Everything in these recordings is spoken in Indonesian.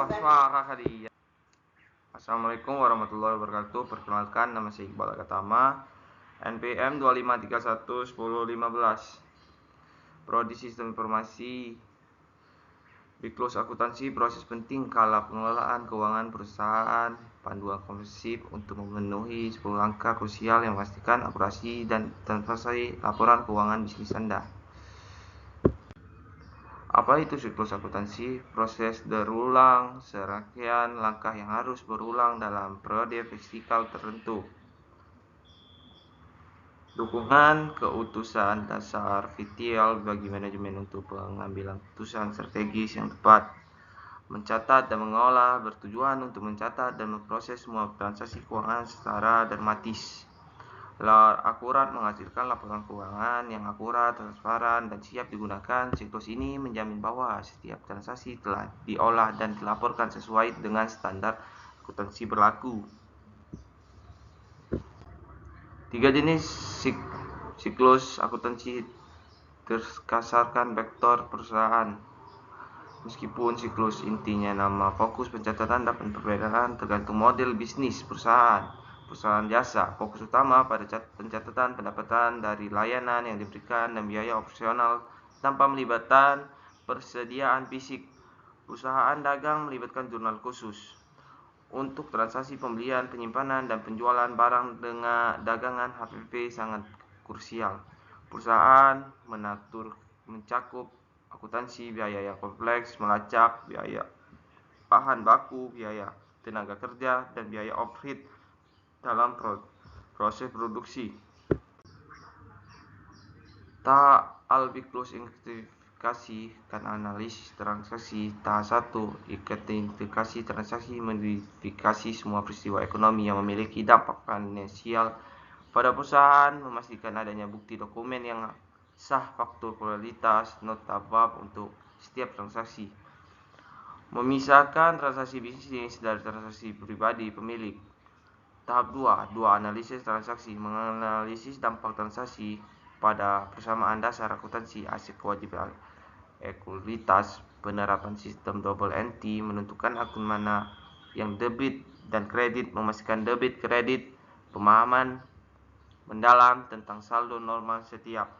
Wah, suara kali ya. Assalamualaikum warahmatullahi wabarakatuh. Perkenalkan, nama saya Iqbal Agatama, NPM 25311015. Prodi Sistem Informasi Biklus Akuntansi, proses penting kala pengelolaan keuangan perusahaan, panduan komprehensif untuk memenuhi 10 langkah krusial yang memastikan akurasi dan transparansi laporan keuangan bisnis Anda. Apa itu siklus akuntansi? Proses berulang serangkaian langkah yang harus berulang dalam periode fiskal tertentu. Dukungan keutusan dasar vital bagi manajemen untuk pengambilan keputusan strategis yang tepat. Mencatat dan mengolah bertujuan untuk mencatat dan memproses semua transaksi keuangan secara dramatis. Akurat menghasilkan laporan keuangan yang akurat, transparan, dan siap digunakan. Siklus ini menjamin bahwa setiap transaksi telah diolah dan dilaporkan sesuai dengan standar akuntansi berlaku. 3 jenis siklus akuntansi berdasarkan vektor perusahaan. Meskipun siklus intinya nama fokus pencatatan dapat perbedaan tergantung model bisnis perusahaan. Perusahaan jasa fokus utama pada pencatatan pendapatan dari layanan yang diberikan dan biaya operasional tanpa melibatkan persediaan fisik. Perusahaan dagang melibatkan jurnal khusus untuk transaksi pembelian, penyimpanan, dan penjualan barang dengan dagangan. HPP sangat krusial. Perusahaan mencakup akuntansi biaya yang kompleks, melacak biaya bahan baku, biaya tenaga kerja, dan biaya overhead dalam proses produksi. Tahap Al-Biklus identifikasi dan analisis transaksi. Tahap 1, identifikasi transaksi, mengidentifikasi semua peristiwa ekonomi yang memiliki dampak finansial pada perusahaan, memastikan adanya bukti dokumen yang sah, faktur kualitas, nota bab untuk setiap transaksi. Memisahkan transaksi bisnis dari transaksi pribadi pemilik. Tahap 2, analisis transaksi, menganalisis dampak transaksi pada persamaan dasar akuntansi, aset kewajiban ekuitas, penerapan sistem double entry, menentukan akun mana yang debit dan kredit, memastikan debit kredit, pemahaman mendalam tentang saldo normal setiap.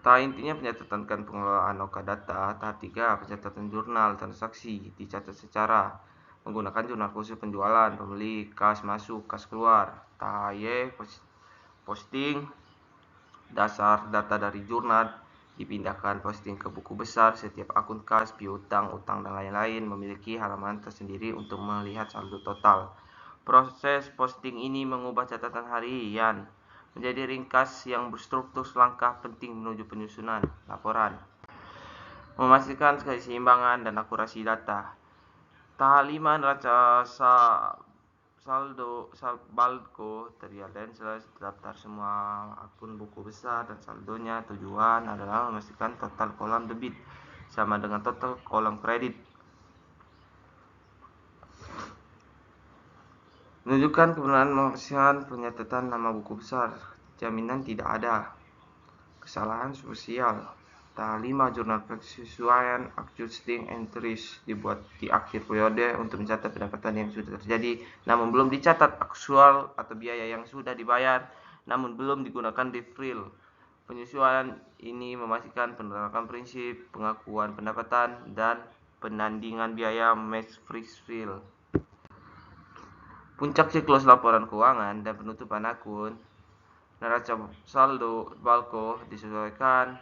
Tahap intinya pencatatan dan pengelolaan oka data. Tahap 3, pencatatan jurnal transaksi, dicatat secara menggunakan jurnal khusus penjualan, pembeli, kas masuk, kas keluar. Tahap Y, posting dasar data dari jurnal, dipindahkan posting ke buku besar. Setiap akun kas, piutang, utang, dan lain-lain memiliki halaman tersendiri untuk melihat saldo total. Proses posting ini mengubah catatan harian menjadi ringkas yang berstruktur langkah penting menuju penyusunan laporan. Memastikan keseimbangan dan akurasi data. Tahap 5, neraca saldo balko terlihat daftar semua akun buku besar dan saldonya. Tujuan adalah memastikan total kolom debit sama dengan total kolom kredit. Menunjukkan kebenaran pemeriksaan penyatatan nama buku besar. Jaminan tidak ada kesalahan substansial. Tahap 5, jurnal penyesuaian adjusting entries, dibuat di akhir periode untuk mencatat pendapatan yang sudah terjadi namun belum dicatat, aktual atau biaya yang sudah dibayar namun belum digunakan di file. Penyesuaian ini memastikan penerapan prinsip pengakuan pendapatan dan penandingan biaya match file. Puncak siklus laporan keuangan dan penutupan akun. Neraca saldo balko disesuaikan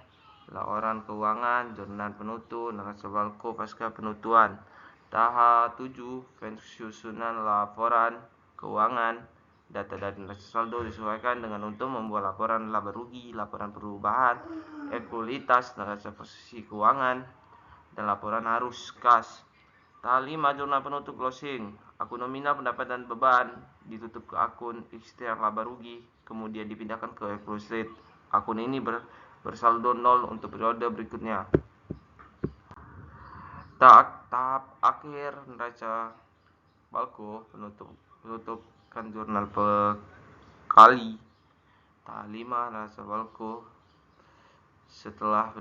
laporan keuangan, jurnal penutup, neraca balko pasca penutupan. Tahap 7, penyusunan laporan keuangan. Data dari neraca saldo disesuaikan dengan untuk membuat laporan laba rugi, laporan perubahan ekuitas, neraca posisi keuangan, dan laporan arus kas. Tahap 5, jurnal penutup closing. Akun nominal pendapatan beban ditutup ke akun ekstern laba rugi, kemudian dipindahkan ke ekuitas. Akun ini bersaldo 0 untuk periode berikutnya. Tahap akhir, neraca balko penutupkan jurnal pekali. Tahap 5, neraca balko setelah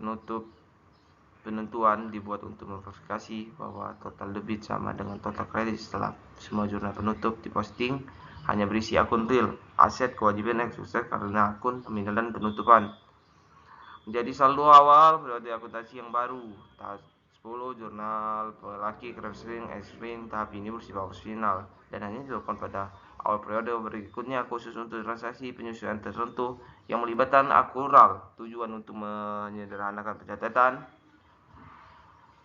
penentuan dibuat untuk memverifikasi bahwa total debit sama dengan total kredit. Setelah semua jurnal penutup diposting, hanya berisi akun real, aset, kewajiban yang sukses karena akun pemindahan dan penutupan. Menjadi saldo awal periode akuntansi yang baru. Tahap 10 jurnal pelaki credit explain tahap ini bersifat opsional dan hanya dilakukan pada awal periode berikutnya khusus untuk transaksi penyesuaian tertentu yang melibatkan akural. Tujuan untuk menyederhanakan pencatatan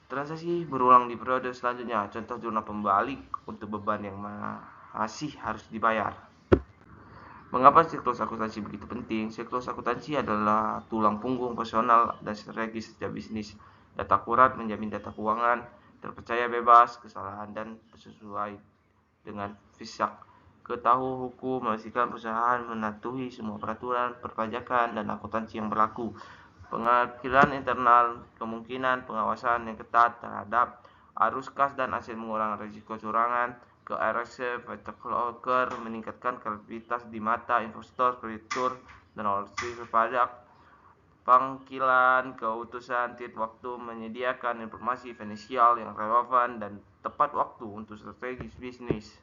transaksi berulang di periode selanjutnya. Contoh jurnal pembalik untuk beban yang masih harus dibayar. Mengapa siklus akuntansi begitu penting? Siklus akuntansi adalah tulang punggung operasional dan strategis setiap bisnis. Data akurat menjamin data keuangan terpercaya, bebas kesalahan, dan sesuai dengan FISAK. Ketahui hukum memastikan perusahaan mematuhi semua peraturan perpajakan dan akuntansi yang berlaku. Pengakilan internal, kemungkinan pengawasan yang ketat terhadap arus kas dan aset, mengurangi risiko curangan, KRS, Locker, meningkatkan kredibilitas di mata investor, kreditur, dan otoritas pajak. Panggilan keutusan tiap waktu menyediakan informasi finansial yang relevan dan tepat waktu untuk strategi bisnis.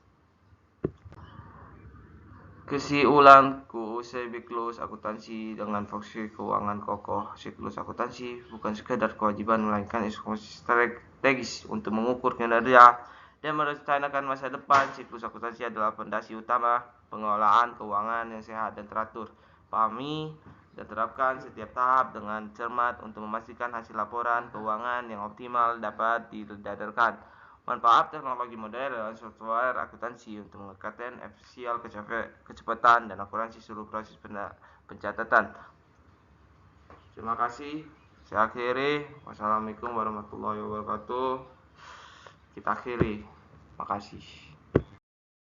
Kesimpulan siklus akuntansi dengan fungsi keuangan kokoh. Siklus akuntansi bukan sekadar kewajiban, melainkan instruksi strategis untuk mengukur kinerja dan merencanakan masa depan. Siklus akuntansi adalah fondasi utama pengelolaan keuangan yang sehat dan teratur. Pahami dan terapkan setiap tahap dengan cermat untuk memastikan hasil laporan keuangan yang optimal dapat disadarkan. Manfaat teknologi modern software akuntansi untuk meningkatkan efisiensi, kecepatan, dan akurasi seluruh proses pencatatan. Terima kasih. Saya akhiri. Wassalamualaikum warahmatullahi wabarakatuh. Kita akhiri. Makasih.